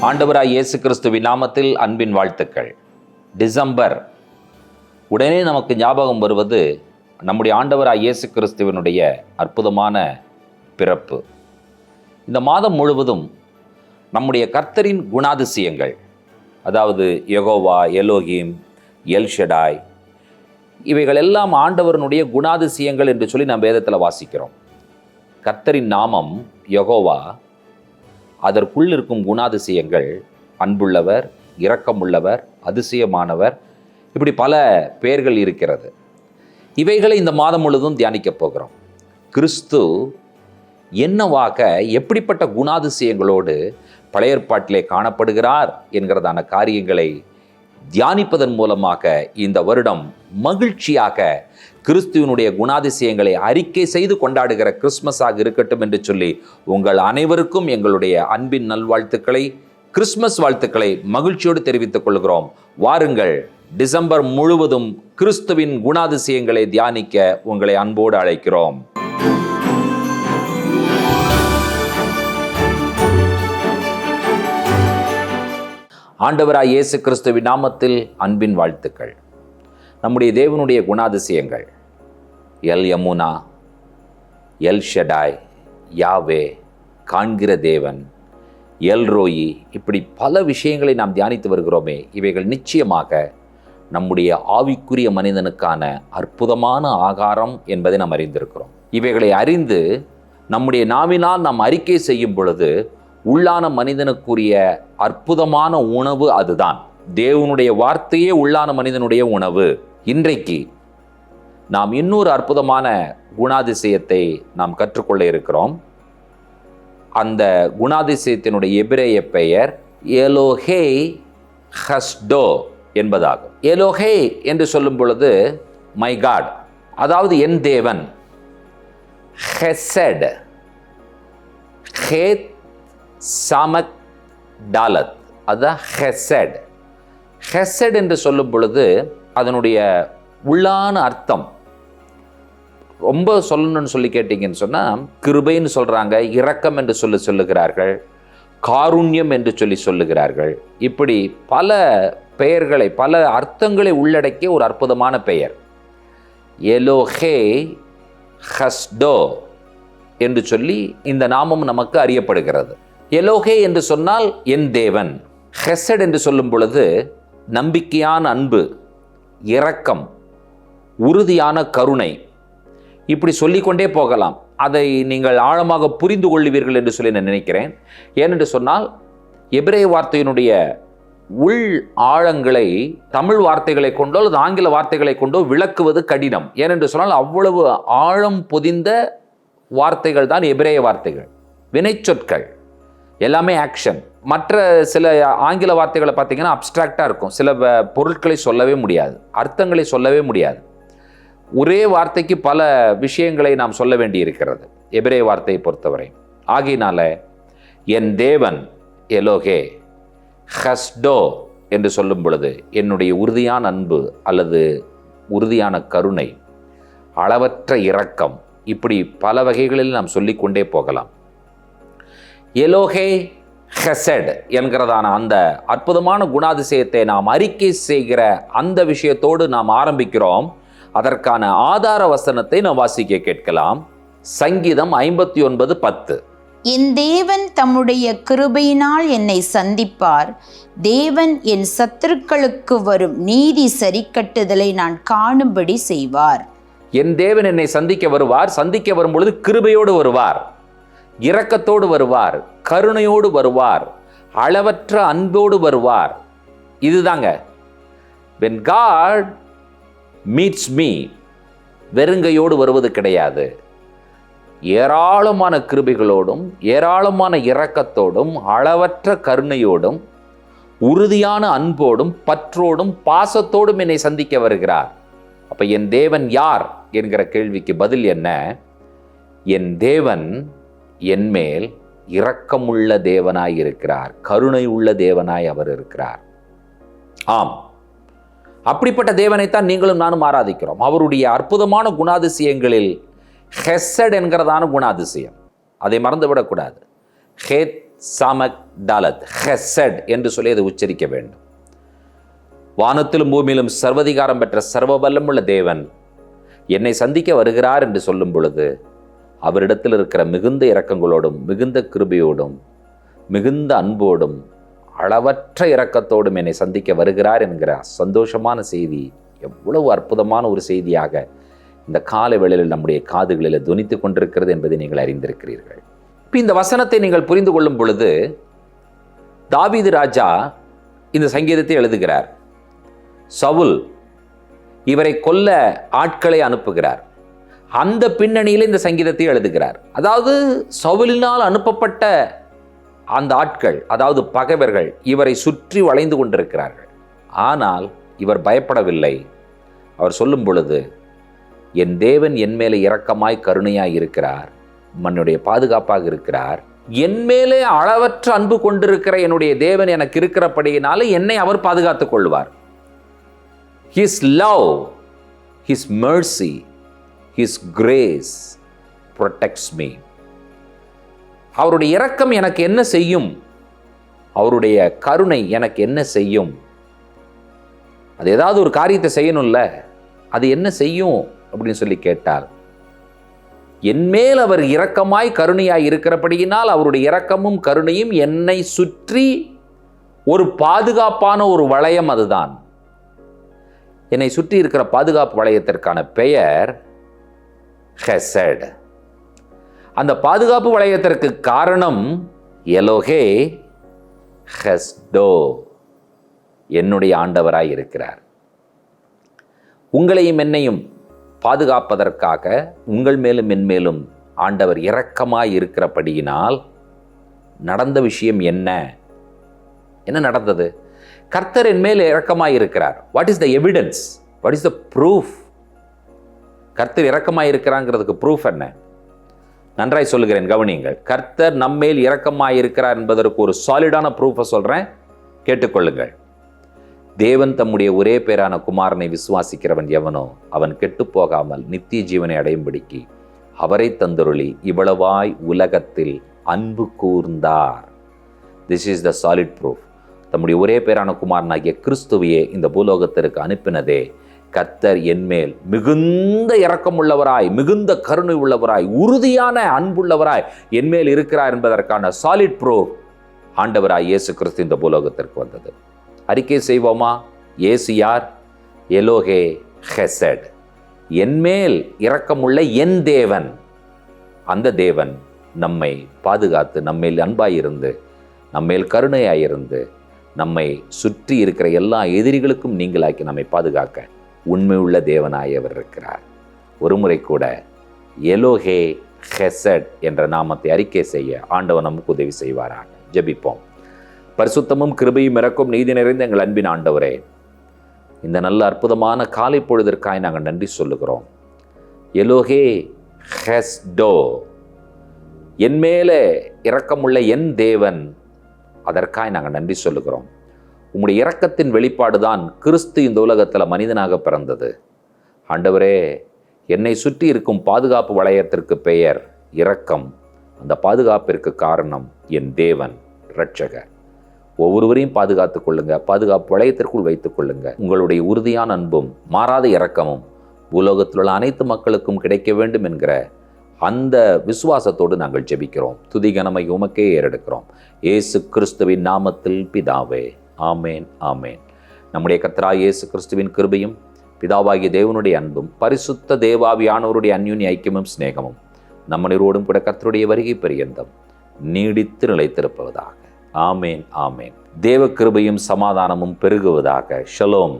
ஆண்டவராய் இயேசு கிறிஸ்துவின் நாமத்தில் அன்பின் வாழ்த்துக்கள். டிசம்பர் உடனே நமக்கு ஞாபகம் வருவது நம்முடைய ஆண்டவராய் இயேசு கிறிஸ்துவினுடைய அற்புதமான பிறப்பு. இந்த மாதம் முழுவதும் நம்முடைய கர்த்தரின் குணாதிசயங்கள், அதாவது யெகோவா, எலோஹிம், எல்ஷடாய், இவைகள் எல்லாம் ஆண்டவரனுடைய குணாதிசயங்கள் என்று சொல்லி நாம் வேதத்தில் வாசிக்கிறோம். கர்த்தரின் நாமம் யெகோவா, அதற்குள் இருக்கும் குணாதிசயங்கள் அன்புள்ளவர், இரக்கமுள்ளவர், அதிசயமானவர், இப்படி பல பெயர்கள் இருக்கிறது. இவைகளை இந்த மாதம் முழுவதும் தியானிக்கப் போகிறோம். கிறிஸ்து என்னவாக, எப்படிப்பட்ட குணாதிசயங்களோடு பழைய ஏற்பாட்டிலே காணப்படுகிறார் என்கிறதான காரியங்களை தியானிப்பதன் மூலமாக இந்த வருடம் மகிழ்ச்சியாக கிறிஸ்துவனுடைய குணாதிசயங்களை அறிக்கை செய்து கொண்டாடுகிற கிறிஸ்மஸாக இருக்கட்டும் என்று சொல்லி உங்கள் அனைவருக்கும் எங்களுடைய அன்பின் நல்வாழ்த்துக்களை, கிறிஸ்மஸ் வாழ்த்துக்களை மகிழ்ச்சியோடு தெரிவித்துக் கொள்கிறோம். வாருங்கள், டிசம்பர் முழுவதும் கிறிஸ்துவின் குணாதிசயங்களை தியானிக்க உங்களை அன்போடு அழைக்கிறோம். ஆண்டவராய் இயேசு கிறிஸ்துவின் நாமத்தில் அன்பின் வாழ்த்துக்கள். நம்முடைய தேவனுடைய குணாதிசயங்கள் எல் யமுனா, எல் ஷடாய், யாவே, காண்கிற தேவன், எல் ரோயி, இப்படி பல விஷயங்களை நாம் தியானித்து வருகிறோமே. இவைகள் நிச்சயமாக நம்முடைய ஆவிக்குரிய மனிதனுக்கான அற்புதமான ஆகாரம் என்பதை நாம் அறிந்திருக்கிறோம். இவைகளை அறிந்து நம்முடைய நாவினால் நாம் அறிக்கை செய்யும் பொழுது உள்ளான மனிதனுக்குரிய அற்புதமான உணவு அதுதான். தேவனுடைய வார்த்தையே உள்ளான மனிதனுடைய உணவு. இன்றைக்கு நாம் இன்னொரு அற்புதமான குணாதிசயத்தை நாம் கற்றுக்கொள்ள இருக்கிறோம். அந்த குணாதிசயத்தினுடைய எபிரேய பெயர் எலோஹே ஹஸ்டோ என்பதாகும். எலோஹே என்று சொல்லும் பொழுது மை காட், அதாவது என் தேவன். ஹெசட், ஹேத் சாமக் டாலத், அதுதான் ஹெசட். ஹெசட் என்று சொல்லும் பொழுது அதனுடைய உள்ளான அர்த்தம் ரொம்ப சொல்லணும்னு சொல்லி கேட்டீங்கன்னு சொன்னால், கிருபைன்னு சொல்கிறாங்க, இரக்கம் என்று சொல்லுகிறார்கள், காருண்யம் என்று சொல்லுகிறார்கள். இப்படி பல பெயர்களை, பல அர்த்தங்களை உள்ளடக்கிய ஒரு அற்புதமான பெயர் எலோஹே ஹஸ்டோ என்று சொல்லி இந்த நாமம் நமக்கு அறியப்படுகிறது. எலோஹே என்று சொன்னால் என் தேவன். ஹெசட் என்று சொல்லும் பொழுது நம்பிக்கையான அன்பு, இரக்கம், உறுதியான கருணை, இப்படி சொல்லிக்கொண்டே போகலாம். அதை நீங்கள் ஆழமாக புரிந்து கொள்வீர்கள் என்று சொல்லி நான் நினைக்கிறேன். ஏனென்று சொன்னால் எபிரேய வார்த்தையினுடைய உள் ஆழங்களை தமிழ் வார்த்தைகளை கொண்டோ அல்லது ஆங்கில வார்த்தைகளை கொண்டோ விளக்குவது கடினம். ஏனென்று சொன்னால் அவ்வளவு ஆழம் பொதிந்த வார்த்தைகள் தான் எபிரேய வார்த்தைகள். வினைச்சொற்கள் எல்லாமே ஆக்ஷன். மற்ற சில ஆங்கில வார்த்தைகளை பார்த்தீங்கன்னா அப்டிராக்டாக இருக்கும். சில பொருட்களை சொல்லவே முடியாது, அர்த்தங்களை சொல்லவே முடியாது. ஒரே வார்த்தைக்கு பல விஷயங்களை நாம் சொல்ல வேண்டி இருக்கிறது எபிரேய வார்த்தையை பொறுத்தவரை. ஆகையினால என் தேவன் எலோஹே ஹஸ்டோ என்று சொல்லும் பொழுது என்னுடைய உறுதியான அன்பு அல்லது உறுதியான கருணை, அளவற்ற இரக்கம், இப்படி பல வகைகளில் நாம் சொல்லிக்கொண்டே போகலாம். எலோஹே ஹெசட் என்கிறதான அந்த அற்புதமான குணாதிசயத்தை நாம் அறிக்கை செய்கிற அந்த விஷயத்தோடு நாம் ஆரம்பிக்கிறோம். அதற்கான ஆதார வசனத்தை நாம் வாசிக்க கேட்கலாம். சங்கீதம் 59:10. என் தேவன் தம்முடைய கிருபையினால் என்னை சந்திப்பார். தேவன் என் சத்துருக்களுக்கு வரும் நீதி சரிக்கட்டுதலை நான் காணும்படி செய்வார். என் தேவன் என்னை சந்திக்க வருவார். சந்திக்க வரும் பொழுது கிருபையோடு வருவார், இரக்கத்தோடு வருவார், கருணையோடு வருவார், அளவற்ற அன்போடு வருவார். இதுதாங்க when God meets me, வெறுங்கையோடு வருவது கிடையாது. ஏராளமான கிருபைகளோடும் ஏராளமான இரக்கத்தோடும் அளவற்ற கருணையோடும் உறுதியான அன்போடும் பற்றோடும் பாசத்தோடும் என்னை சந்திக்க வருகிறார். அப்ப என் தேவன் யார் என்கிற கேள்விக்கு பதில் என்ன? என் தேவன் என்மேல் இரக்கமுள்ள தேவனாய் இருக்கிறார், கருணை உள்ள தேவனாய் அவர் இருக்கிறார். ஆம், அப்படிப்பட்ட தேவனைத்தான் நீங்களும் நானும் ஆராதிக்கிறோம். அவருடைய அற்புதமான குணாதிசயங்களில் ஹெசட் என்கிறதான குணாதிசயம், அதை மறந்துவிடக்கூடாது. ஹேத் சாமக் டாலத், ஹெசட் என்று சொல்லி அதை உச்சரிக்க வேண்டும். வானத்திலும் பூமியிலும் சர்வதிகாரம் பெற்ற சர்வ வல்லமுள்ள தேவன் என்னை சந்திக்க வருகிறார் என்று சொல்லும் பொழுது அவரிடத்தில் இருக்கிற மிகுந்த இரக்கங்களோடும் மிகுந்த கிருபையோடும் மிகுந்த அன்போடும் அளவற்ற இரக்கத்தோடும் என்னை சந்திக்க வருகிறார் என்கிற சந்தோஷமான செய்தி எவ்வளவு அற்புதமான ஒரு செய்தியாக இந்த கால வேளையில் நம்முடைய காதுகளில் துணித்து கொண்டிருக்கிறது என்பதை நீங்கள் அறிந்திருக்கிறீர்கள். இப்போ இந்த வசனத்தை நீங்கள் புரிந்து கொள்ளும் பொழுது தாவீது ராஜா இந்த சங்கீதத்தை எழுதுகிறார். சவுல் இவரை கொல்ல ஆட்களை அனுப்புகிறார். அந்த பின்னணியில் இந்த சங்கீதத்தை எழுதுகிறார். அதாவது சவுலினால் அனுப்பப்பட்ட அந்த ஆட்கள், அதாவது பகைவர்கள், இவரை சுற்றி வளைந்து கொண்டிருக்கிறார்கள். ஆனால் இவர் பயப்படவில்லை. அவர் சொல்லும் பொழுது, என் தேவன் என் மேலே இரக்கமாய் கருணையாய் இருக்கிறார், என்னுடைய பாதுகாப்பாக இருக்கிறார், என் மேலே அளவற்ற அன்பு கொண்டிருக்கிற என்னுடைய தேவன் எனக்கு இருக்கிறபடியினால என்னை அவர் பாதுகாத்துக் கொள்வார். His love, His mercy, His grace protects me. அவருடைய இரக்கம் எனக்கு என்ன செய்யும்? அவருடைய கருணை எனக்கு என்ன செய்யும்? அது ஏதாவது ஒரு காரியத்தை செய்யணும்ல, அது என்ன செய்யும் அப்படின்னு சொல்லி கேட்டால், என்மேல் அவர் இரக்கமாய் கருணையாய் இருக்கிறபடியினால் அவருடைய இரக்கமும் கருணையும் என்னை சுற்றி ஒரு பாதுகாப்பான ஒரு வளையம். அதுதான் என்னை சுற்றி இருக்கிற பாதுகாப்பு வளையத்திற்கான பெயர் ஹெசட். அந்த பாதுகாப்பு வளையத்திற்கு காரணம் எலோஹே ஹெஸ்டோ, என்னுடைய ஆண்டவராய் இருக்கிறார். உங்களையும் என்னையும் பாதுகாப்பதற்காக உங்கள் மேலும் என் மேலும் ஆண்டவர் இரக்கமாய் இருக்கிறபடியினால் நடந்த விஷயம் என்ன? என்ன நடந்தது? கர்த்தர் என் மேல் இரக்கமாய் இருக்கிறார். What is the evidence? What is the proof? கர்த்தர் இரக்கமாய் இருக்கிறாங்கிறதுக்கு ப்ரூஃப் என்ன? நன்றாய் சொல்லுகிறேன், கவனியுங்கள். கர்த்தர் நம்மேல் இரக்கமாய் இருக்கிறார் என்பதற்கு ஒரு சாலிடான ப்ரூஃபை சொல்கிறேன், கேட்டுக்கொள்ளுங்கள். தேவன் தம்முடைய ஒரே பேரான குமாரனை விசுவாசிக்கிறவன் எவனோ அவன் கெட்டு போகாமல் நித்திய ஜீவனை அடையும்படிக்கு அவரை தந்தருளி இவ்வளவாய் உலகத்தில் அன்பு கூர்ந்தார். This is the solid proof. தம்முடைய ஒரே பேரான குமாரனாகிய கிறிஸ்துவையே இந்த பூலோகத்திற்கு அனுப்பினதே கர்த்தர் என்மேல் மிகுந்த இரக்கம் உள்ளவராய், மிகுந்த கருணை உள்ளவராய், உறுதியான அன்புள்ளவராய் என்மேல் இருக்கிறார் என்பதற்கான சாலிட் ப்ரூஃப் ஆண்டவராய் இயேசு கிறிஸ்து இந்த பூலோகத்திற்கு வந்தது. அறிக்கை செய்வோமா? இயேசு யார்? எலோஹே ஹெசட், என்மேல் இரக்கமுள்ள என் தேவன். அந்த தேவன் நம்மை பாதுகாத்து நம்மேல் அன்பாயிருந்து நம்மேல் கருணையாயிருந்து நம்மை சுற்றி இருக்கிற எல்லா எதிரிகளுக்கும் நீங்களாக்கி நம்மை பாதுகாக்க உண்மையுள்ள தேவனாய் அவர் இருக்கிறார். ஒருமுறை கூட எலோஹே ஹெசட் என்ற நாமத்தை அறிக்கை செய்ய ஆண்டவர் நமக்கு உதவி செய்வாராக. ஜெபிப்போம். பரிசுத்தமும் கிருபையும் இறக்கும் நீதி நிறைந்த எங்கள் அன்பின் ஆண்டவரே, இந்த நல்ல அற்புதமான காலை பொழுதற்காய் நாங்கள் நன்றி சொல்லுகிறோம். எலோஹே ஹெஸ்டோ, என் மேலே இரக்கமுள்ள என் தேவன், அதற்காய் நாங்கள் நன்றி சொல்லுகிறோம். உம்முடைய இரக்கத்தின் வெளிப்பாடு தான் கிறிஸ்து இந்த உலகத்தில் மனிதனாக பிறந்தது. ஆண்டவரே, என்னை சுற்றி இருக்கும் பாதுகாப்பு வளையத்திற்கு பெயர் இரக்கம். அந்த பாதுகாப்பிற்கு காரணம் என் தேவன், இரட்சகர். ஒவ்வொருவரையும் பாதுகாத்துக் கொள்ளுங்க, பாதுகாப்பு வளையத்திற்குள் வைத்துக் கொள்ளுங்க. உங்களுடைய உறுதியான அன்பும் மாறாத இரக்கமும் உலகத்தில் உள்ள அனைத்து மக்களுக்கும் கிடைக்க வேண்டும் என்கிற அந்த விசுவாசத்தோடு நாங்கள் ஜெபிக்கிறோம். துதிகனமை உமக்கே ஏறெடுக்கிறோம். இயேசு கிறிஸ்துவின் நாமத்தில் பிதாவே, ஆமேன், ஆமேன். நம்முடைய கர்த்தராகிய இயேசு கிறிஸ்துவின் கிருபையும் பிதாவாகிய தேவனுடைய அன்பும் பரிசுத்த தேவாவியானவருடைய அந்யோன்ய ஐக்கியமும் சிநேகமும் நம்மளோடும் கூட கர்த்தருடைய வருகை பரியந்தம் நீடித்து நிலைத்திருப்பதாக. ஆமேன், ஆமேன். தேவ கிருபையும் சமாதானமும் பெருகுவதாக. ஷலோம்.